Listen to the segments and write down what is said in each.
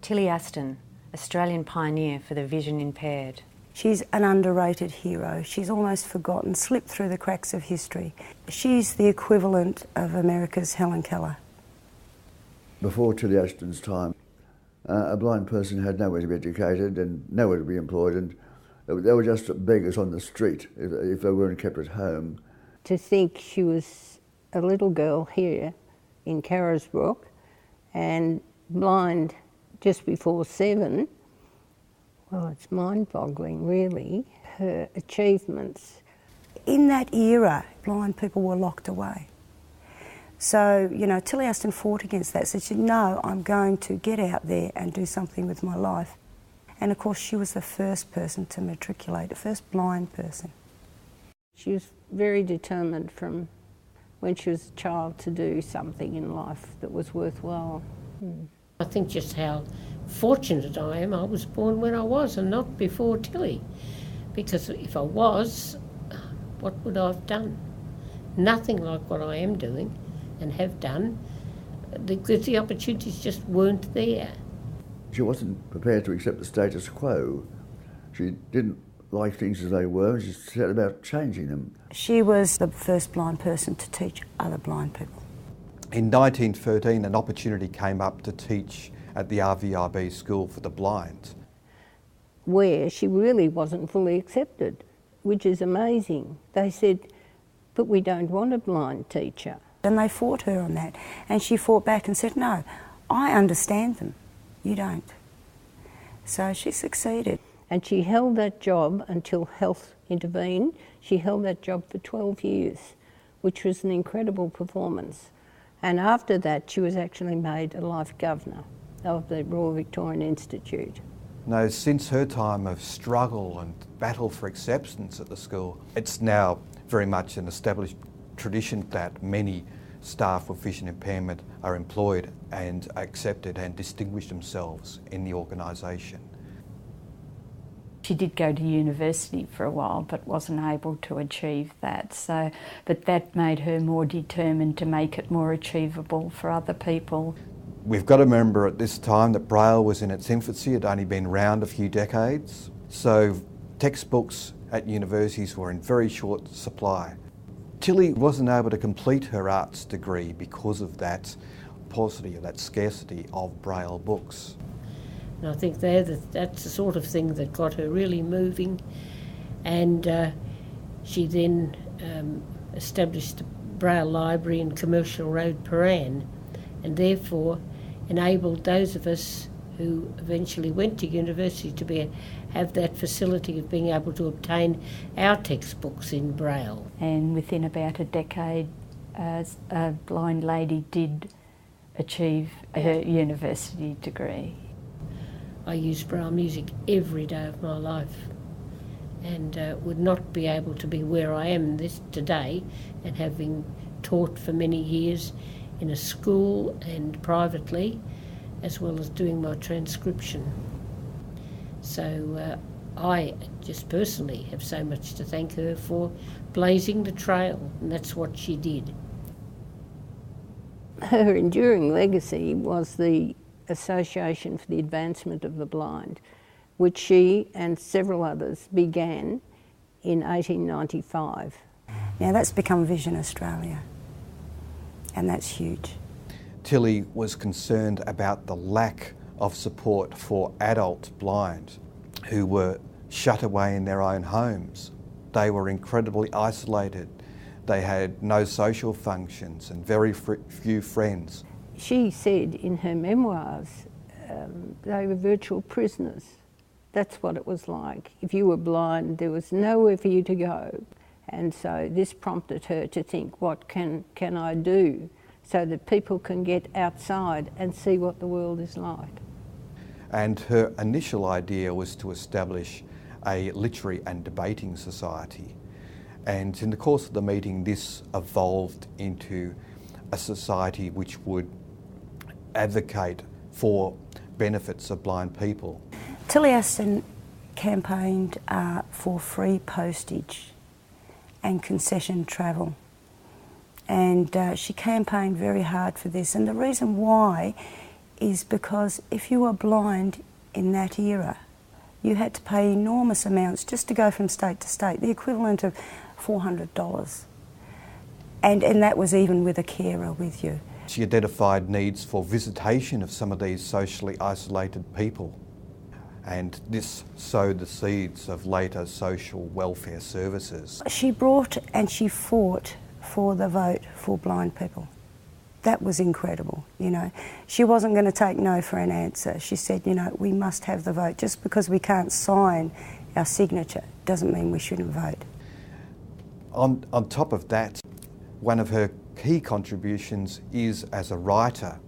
Tilly Aston, Australian pioneer for the vision impaired. She's an underrated hero. She's almost forgotten, slipped through the cracks of history. She's the equivalent of America's Helen Keller. Before Tilly Aston's time, a blind person had nowhere to be educated and nowhere to be employed, and they were just beggars on the street if they weren't kept at home. To think she was a little girl here in Carisbrook and blind just before 7, well, it's mind-boggling, really, her achievements. In that era, blind people were locked away. So, you know, Tilly Aston fought against that. So she said, no, I'm going to get out there and do something with my life. And of course, she was the first person to matriculate, the first blind person. She was very determined from when she was a child to do something in life that was worthwhile. I think just how fortunate I am. I was born when I was and not before Tilly. Because if I was, what would I have done? Nothing like what I am doing and have done, because the opportunities just weren't there. She wasn't prepared to accept the status quo. She didn't like things as they were, and she set about changing them. She was the first blind person to teach other blind people. In 1913, an opportunity came up to teach at the RVIB School for the Blind, where she really wasn't fully accepted, which is amazing. They said, but we don't want a blind teacher. And they fought her on that, and she fought back and said, no, I understand them, you don't. So she succeeded. And she held that job until health intervened. She held that job for 12 years, which was an incredible performance. And after that, she was actually made a life governor of the Royal Victorian Institute. No, since her time of struggle and battle for acceptance at the school, it's now very much an established tradition that many staff with vision impairment are employed and accepted and distinguish themselves in the organisation. She did go to university for a while but wasn't able to achieve that. But that made her more determined to make it more achievable for other people. We've got to remember at this time that Braille was in its infancy. It had only been around a few decades. So textbooks at universities were in very short supply. Tilly wasn't able to complete her arts degree because of that paucity, or that scarcity of Braille books. And I think that's the sort of thing that got her really moving. And she then established the Braille Library in Commercial Road, Paran, and therefore enabled those of us who eventually went to university to have that facility of being able to obtain our textbooks in Braille. And within about a decade, a blind lady did achieve her university degree. I use Braille music every day of my life, and would not be able to be where I am today, and having taught for many years in a school and privately, as well as doing my transcription. So I just personally have so much to thank her for blazing the trail, and that's what she did. Her enduring legacy was the Association for the Advancement of the Blind, which she and several others began in 1895. Now that's become Vision Australia, and that's huge. Tilly was concerned about the lack of support for adult blind who were shut away in their own homes. They were incredibly isolated. They had no social functions and very few friends. She said in her memoirs, they were virtual prisoners. That's what it was like. If you were blind, there was nowhere for you to go. And so this prompted her to think, what can I do so that people can get outside and see what the world is like? And her initial idea was to establish a literary and debating society. And in the course of the meeting, this evolved into a society which would advocate for benefits of blind people. Tilly Aston campaigned for free postage and concession travel, and she campaigned very hard for this, and the reason why is because if you were blind in that era, you had to pay enormous amounts just to go from state to state, the equivalent of $400. And that was even with a carer with you. She identified needs for visitation of some of these socially isolated people, and this sowed the seeds of later social welfare services. She brought and she fought for the vote for blind people. That was incredible, you know. She wasn't going to take no for an answer. She said, you know, we must have the vote. Just because we can't sign our signature doesn't mean we shouldn't vote. On top of that, one of her key contributions is as a writer.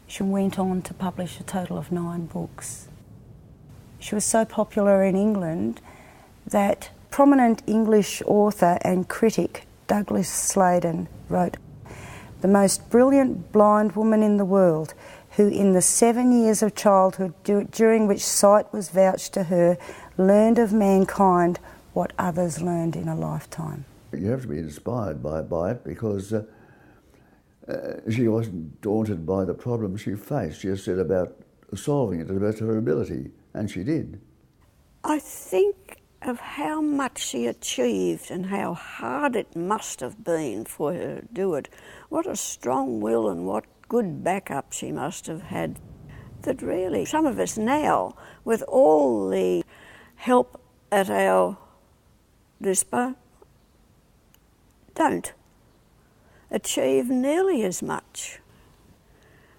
She went on to publish a total of 9 books. She was so popular in England that prominent English author and critic Douglas Sladen wrote, "The most brilliant blind woman in the world, who in the 7 years of childhood during which sight was vouched to her, learned of mankind what others learned in a lifetime." You have to be inspired by it, because she wasn't daunted by the problem she faced. She just said about solving it to the best of her ability, and she did. I think of how much she achieved and how hard it must have been for her to do it. What a strong will and what good backup she must have had. That really, some of us now, with all the help at our disposal, don't achieve nearly as much.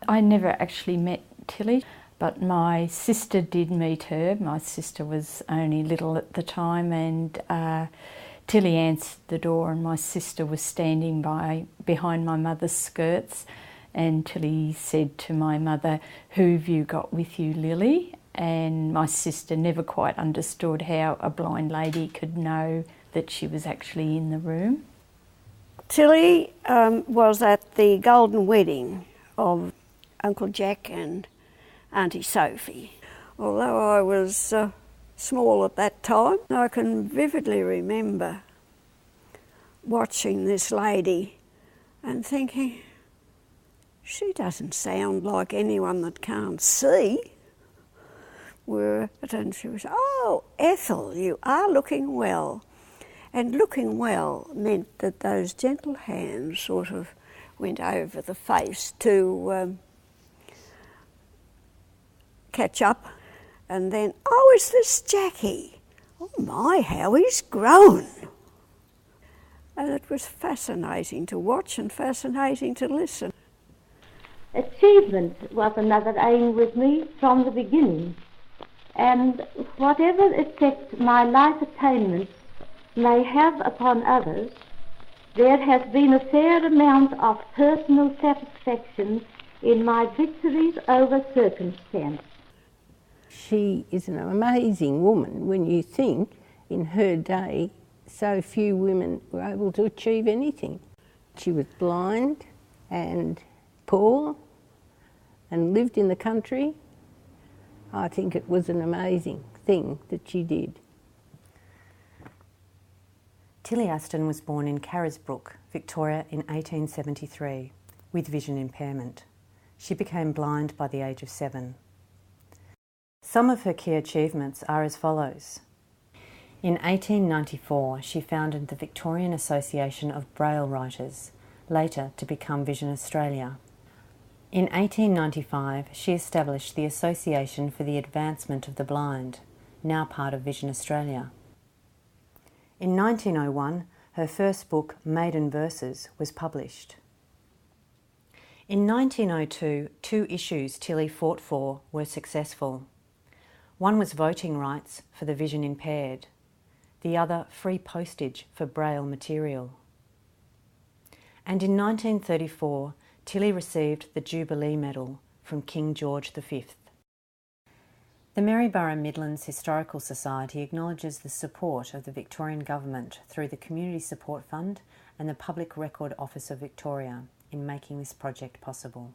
I never actually met Tilly, but my sister did meet her. My sister was only little at the time, and Tilly answered the door, and my sister was standing behind my mother's skirts, and Tilly said to my mother, "Who've you got with you, Lily?" And my sister never quite understood how a blind lady could know that she was actually in the room. Tilly was at the golden wedding of Uncle Jack and Auntie Sophie. Although I was small at that time, I can vividly remember watching this lady and thinking, she doesn't sound like anyone that can't see. And she was, "Oh, Ethel, you are looking well." And looking well meant that those gentle hands sort of went over the face to catch up. And then, "Oh, is this Jackie? Oh my, how he's grown." And it was fascinating to watch and fascinating to listen. Achievement was another aim with me from the beginning. And whatever effect my life attainments may have upon others, there has been a fair amount of personal satisfaction in my victories over circumstance. She is an amazing woman when you think in her day so few women were able to achieve anything. She was blind and poor and lived in the country. I think it was an amazing thing that she did. Tilly Aston was born in Carisbrook, Victoria in 1873 with vision impairment. She became blind by the age of 7. Some of her key achievements are as follows. In 1894, she founded the Victorian Association of Braille Writers, later to become Vision Australia. In 1895, she established the Association for the Advancement of the Blind, now part of Vision Australia. In 1901, her first book, Maiden Verses, was published. In 1902, 2 issues Tilly fought for were successful. One was voting rights for the vision impaired, the other free postage for Braille material. And in 1934, Tilly received the Jubilee Medal from King George V. The Maryborough Midlands Historical Society acknowledges the support of the Victorian Government through the Community Support Fund and the Public Record Office of Victoria in making this project possible.